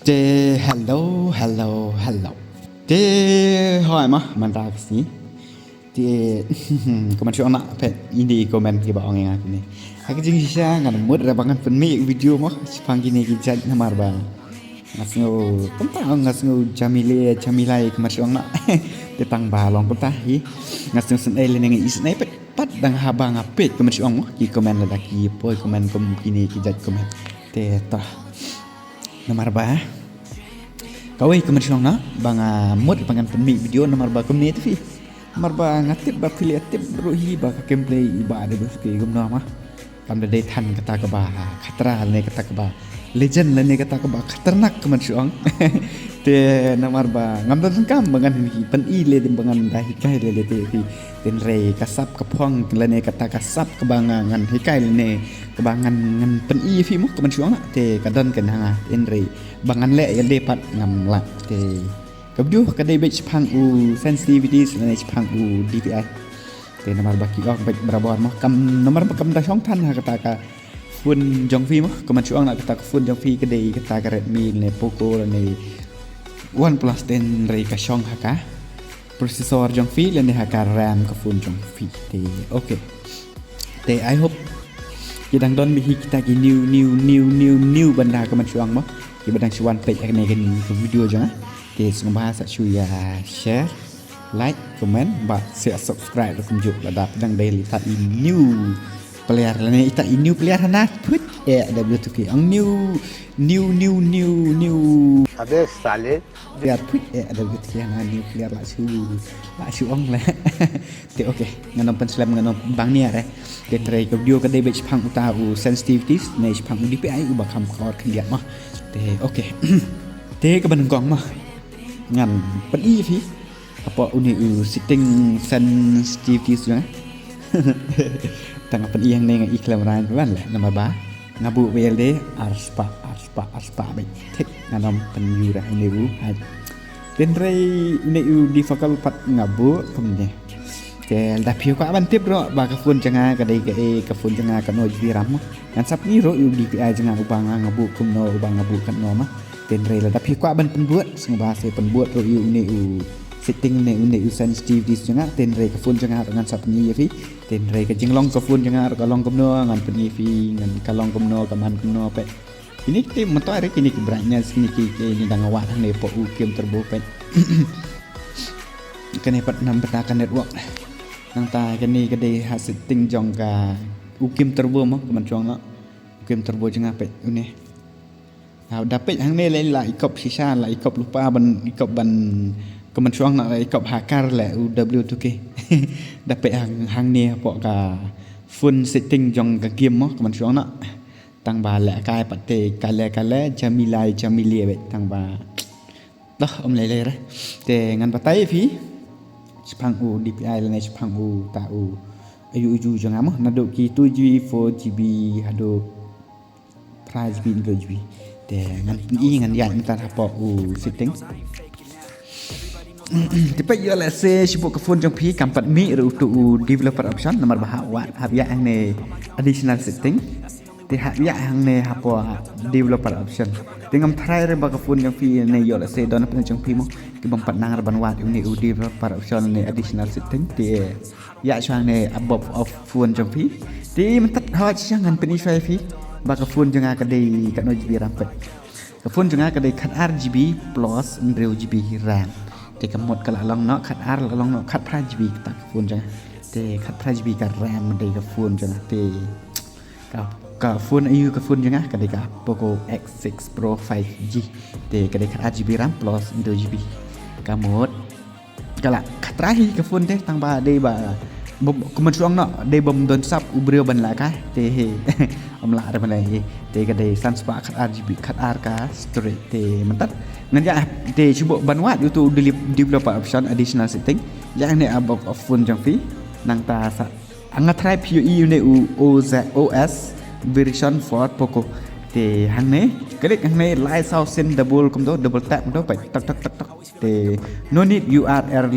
Hello. Det har jeg med mandagsni. Det kemudian nak pet ini komen di bawah yang aku ni. Aku jadi siapa ngan mood rabangan penmi video mah sepanggi ni kita namar bang. Ngasngo tentang ngasngo Jamilai kemudian nak tentang balong petahi ngasngo senai leneng isnai pet pat dang habang apet kemudian mah ki komen lagi poi komen kini kita komen. Te tah namar bah. Kawai kemudian na bang mood pangan penmi video namar bah kumni tu. Marba ngatip ba kreatif ruhi ba gameplay iba ada ke gumna mah kamda dai than kata ka ba khatra ne kata ka ba legend ne kata ka ba khatarnak keman suang te namar ba ngamda kam bangan hi pen i le bangan da hikai le te ten re kasap ka phong ne kata kasap ka bangan hikai ne ka bangan ngan pen i fi mu keman suang te kadon kan hanga ten re bangan le ya de pat ngam la te Kemudian kadai batch pang sensitivities dan pang DPI. Te nomor baki baik berapa mah nomor bakam dah syong tan kata ka phone Jongfi mah keman chuang nak kata phone Jongfi kadai kata ka Redmi ne Poco ne OnePlus 10 re ka syong haka processor Jongfi dan haka RAM ka phone Jongfi te okay. Te I hope kita don bihi kita ki new benda keman chuang mah kita badang chuan page ne kan video jangan Okay, semua bahasa cuya share, like, comment, share, subscribe, dan juga ladap dan daily tak new player lah ni tak new player hana put W2K ang new Abe sale player put W2K hana new player lah cu ong lah te okay nganom penslam nganom bang ni are ke try ke video ke dai batch phang uta sensitivities nei phang DPI bakam kor khendiat mah te okay te ke ban gong mah ngan pen i fi apa uni sitting sensitivities juga tang pen i yang neng iklan ran kan lah nama ba ngabu WLD arspa baik tek nganom pen yura ini bu den rei uni di fakal pat ngabu kemudian ke dah piu ka ban tip ro ba ka fun janga ka dai ka fun janga ka no ji ram ngan sap ni ro DPI janga ubang ngabu kum no ubang ngabu kan no ma ten rei la tapi kwa ban pembuat sing bahasa pembuat ro uni setting ne uni sensitivities janga ten rei ka phone janga ngan sap ni fi ten rei ka jinglong ka phone janga ka long komno ngan peni fi ngan ka long komno ka man komno pe ini tim motor rek ini brightness ni ni dang awak ne po game turbo pe kene pat nam betakan network nang ta kene ka dei ha setting jong ka game turbo mo man jong no game turbo janga pe uni dapat hang ni lain ikop sisa lah ikop lupa ban kemencuang nak ikop hakar lah W2K dapat hang ni apa ka phone setting jong ka game mah kemencuang nak tang ba la kai patte kale Jamilai bet tang ba dah lele re te ngan patai fi sepang DPI la sepang ta ayu jong amah nadok ki 2GB 4GB hado price bin 2GB te ngan i ngan ya ntar apa setting tipe yo la se sipo ka phone jong pi kampat mi ru tu developer option nomor bahawat habya ang ne additional setting te habya ang ne apa developer option tingam try re ba ka phone jong pi ne yo la se don pa jong pi mo ki bang pat nang ban wat ni developer option ne additional setting te ya chang ne above of phone jong pi ti man tat ha chang ngan pen i fai fi ba ka phone janga ka dei ka no GB RAM ka phone janga ka dei khat RGB plus 1GB RAM te ka mod ka long no khat R long no khat 5GB ta phone janga te khat 5GB ka RAM dei ka phone janga te ka phone ayu ka phone janga ka dei ka Poco X6 Pro 5G te ka dei khat RGB RAM plus 2GB ka mod ka la khat rahi ka phone te tang ba dei ba kemencuang nak dei bom don sap ubreu ban la ka te amla ada mana te ka dei sanspa khat RGB khat R ka storage te mentat ngan ya te cuba banwat itu developer option additional setting yang ne above of phone jang fi nang ta sa angat try PUE ne OS version 4 Poco te hang ne klik hang ne live sound send double tap kom do pai tak te no need URL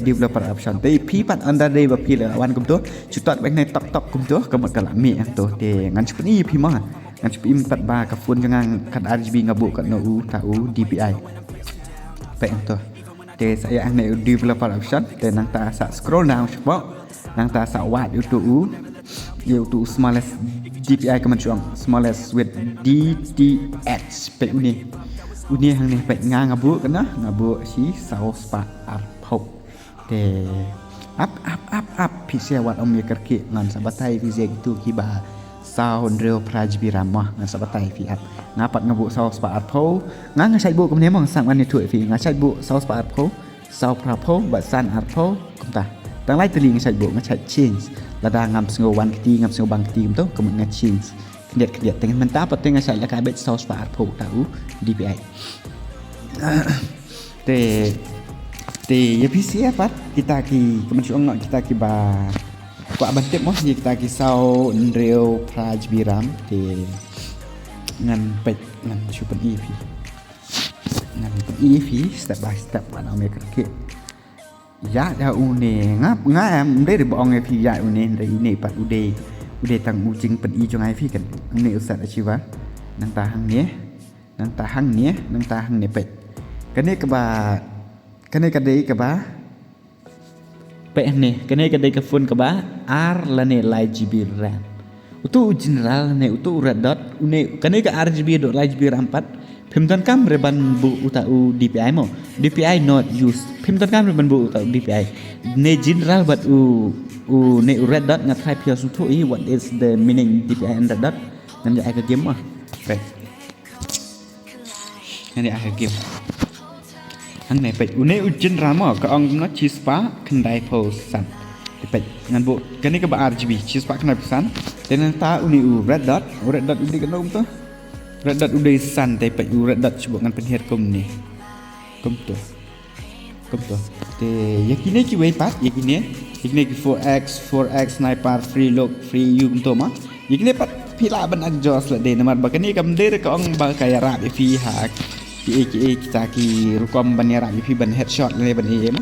developer option te pi pat under day ba pi la wan kom do chutat bek ne tak kom do ka mat kala mi to te ngan chpni pi ma ngan chpi empat ba ka phun jangan kat RGB ngabuk kat no tahu DPI pe to te saya ne developer option te nang ta sa scroll down sebab nang ta sa wat YouTube smallest DPI kaman chuang smallest with DTH pe uni hang ni pe ngabuk kana ngabuk si sau spa arpok te up pisia wat om ye kerki ngan sabatai pisia itu kiba sound real praj biramah ngan sabatai fi up ngapat ngabuk sau spa arpo ngang sai bu komne mong sang an ni thuai fi ngai sai bu sau spa arpo sau prapo ba san arpo kumta tang lai teli ngai sai bu ngai sai change lada ngam sngo wan kiti ngam sngo bang kiti to kemun ngai change kediat dengan mentah pateng ngai sai la ka bet sau spa arpo tahu DPI te ya PC apa kita ki kemencuang nak kita ki ba buat bantip moh kita ki sau Unreal Praj biram te ngan pet ngan super EP ngan EP step by step wan ame ke ya da une ngap ngam de bong EP ya une re ne pat ude tang ujing pen i jong IP kan ne usat achiwa nang tahang ne pet kene ke ba kene kadai ke ba pe ne kene kadai ke phone ke ba r la ne lai gb ram utu general ne utu red dot une kene ke rgb dot lai gb ram 4 phim tan kam reban bu utau dpi mo dpi not use phim tan kam reban bu utau dpi ne general but ne red dot ngat hai pia su thu what is the meaning dpi and red dot nan ja ka game mo pe nan ja ka game hang này phải une ujin rama ka ong nó chi spa kendai posan pe ngan bu cái này ka ba RGB chi spa kendai posan ten ta uni red dot udi ka nom to red dot udi san te pe red dot chu ngan pen het kum ni kum to te yakine ki wei pat yakine ki 4x sniper free look free you kum to ma yakine pat pila ban adjust la de namar ba kani kam de ka ong ba kaya ra be fi ha kita ki rukom banera ipi ban headshot le ban em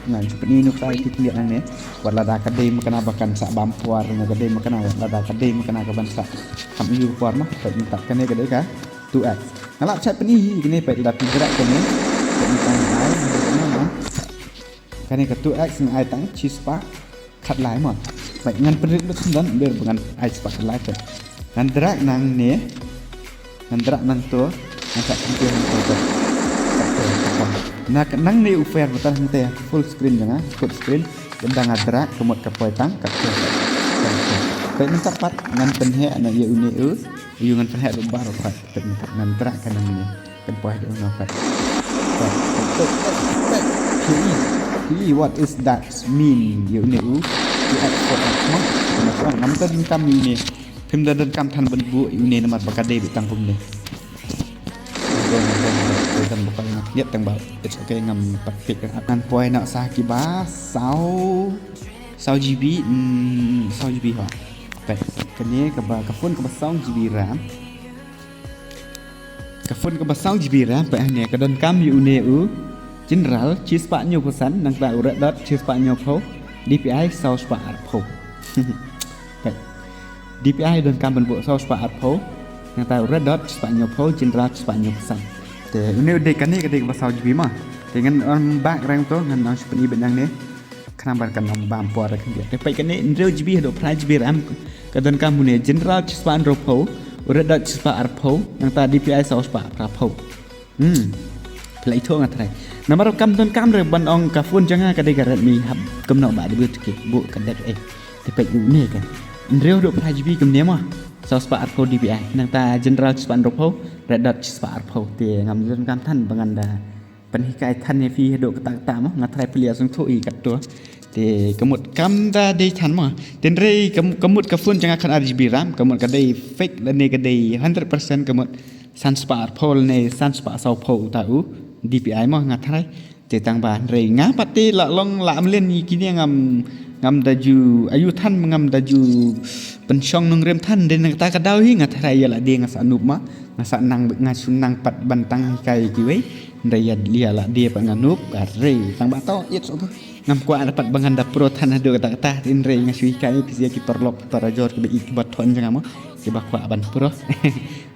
ngan seperti ini kai kita lihat ne wala da kadai makana bakan sa bampuar na kadai makana wala da kadai makana ka ban sa kam yu puar mah pe minta kane kadai ka 2x ngalap chat peni kene pe da gerak kene pe minta ai kane ka 2x ng ai tang chispa khat lai mah pe ngan perik lu sundan ber dengan ai spa lai pe ngan drak nang ne ngan drak nang to Masa video itu nak nang ni ufer betul nanti full screen jangan full screen benda ngadrak kemut kapoi tang kapoi pen cepat ngan penhe ana ye uni yu ngan penhe do baru pat pen ngan drak kan ni pen poi do ngapat what is that mean ye uni you export mah macam nam tan kam ni pim dan kam than ban bu uni namat bakade bitang pum ni dan bukan lihat tang bal it's okay ngam patik akan poin nak sah kiba sau GB ha pe kene ka ba ka phone ka ba sau GB ram ka phone ka ba sau GB ram pe ne ka don kam yu ne general chi spa nyu percent nang ta ura dot chi spa nyu pho DPI sau spa pho pe DPI don kam ban bu sau spa pho nang ta ura dot spa nyu pho general spa nyu percent te ini udah kan ni kadai bahasa GB mah dengan orang bak rang tu dengan orang seperti benang ni kenapa kan orang bampu ada kan dia tapi kan ni Unreal GB ada Praj GB RAM kadang kamu ni general cispa Andropo udah dah cispa Arpo yang tadi DPI saus pak Prapo pelai itu ngat rai nama kam don kam reban ong kafun jangan kadai garat mi hab kemno ba di buat bu kadai tapi ini kan Unreal ada Praj GB kemnya mah saus pak Arpo DPI yang tadi general cispa Andropo red dot cispa Arpo te ngam don kam tan banganda penhikai tan ni fi do kata mah ngatrai pelia sung thui kat tu te kemut kam da dei tan mah ten rei kemut ka phone jangan kan RGB RAM kemut ka dei fake dan ne ka dei 100% kemut sunspa pol ne sunspa sau po tau DPI mah ngatrai te tang ban rei nga pati la long la len ni kini ngam daju ayu tan ngam daju pensyong nung rem tan den ta ka dau hi ngatrai ya la de ngasa nup mah ngasa nang ngasunang pat bantang kai kiwei Raya dia lah dia penganup array tang bato it so ngam kwa dapat banganda pro tanah do kata tin rey ngasui kai pisia ki torlop tarajor ke ik baton janga mo ke bakwa ban puro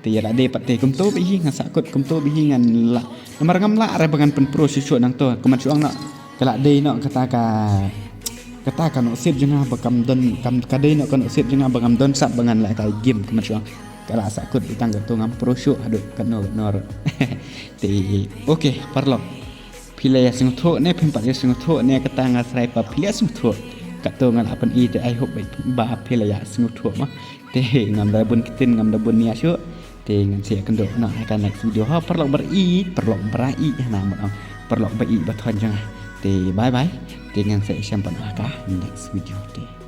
te ya de pat te kum to bi ngan sakut kum to bi ngan la nomor ngam la re bangan pen pro susu nang to kuman suang no kala de no kata kan sip jengah bakam don kam kade no kan sip jengah bakam don sap bangan la kai game kuman suang kala sakut itang to ngam pro su aduk kan no te okay parlo pilih sing tho ne pempat sing tho ne kata ngasrai pa pilih sing tho kato ngan apan I te I hope ba pilih sing tho mah te ngam da bun kitin ngam da bun nia syu te ngan sia kendo na akan next video ha perlo berai na ma perlo bai ba thon jang te bye bye te ngan se sampai next video te